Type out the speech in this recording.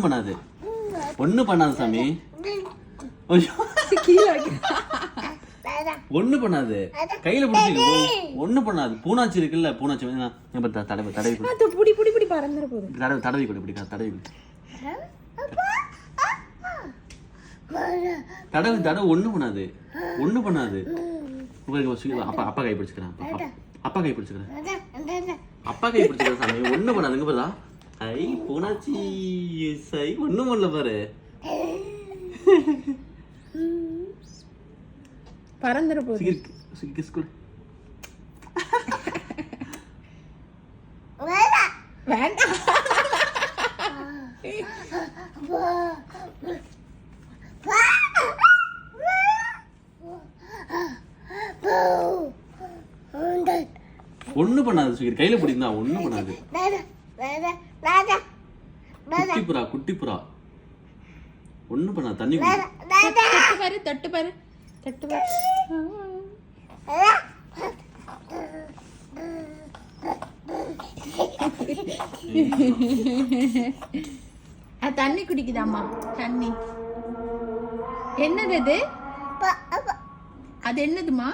பண்ணாது ஒண்ணு பண்ணாது சாமி. ஒண்ணு பண்ணாது கையில பிடிச்சிக்க. ஒண்ணு பண்ணாது. பூனாச்சி இருக்குல்ல, பூனாச்சி தடவை தடவி தடவி கொடு. பிடிக்கா தடவி தடவை தடவை. ஒண்ணு பண்ணாது ஒண்ணு பண்ணாது. அப்பா அப்பா கை பிடிச்சுக்கிறேன். அப்பா கை பிடிச்சுக்கிறேன். அப்பா கை பிடிச்சுக்கிறேன் சாமி. ஒண்ணு பண்ணாதுங்க பாரா. ஐ பூனாச்சி சை ஒண்ணும் பண்ணல பாரு. பறந்துற போகுது. வேண்டாம். ஒண்ணு பண்ணாது சுகிர். கையில பிடிக்குதா? ஒண்ணு பண்ணாது. குட்டி புறா ஒண்ணு பண்ணாது. தண்ணி தொட்டு பாரு. தண்ணி குடிக்குதாம்மா. தண்ணி என்னது அது? அது என்னதுமா?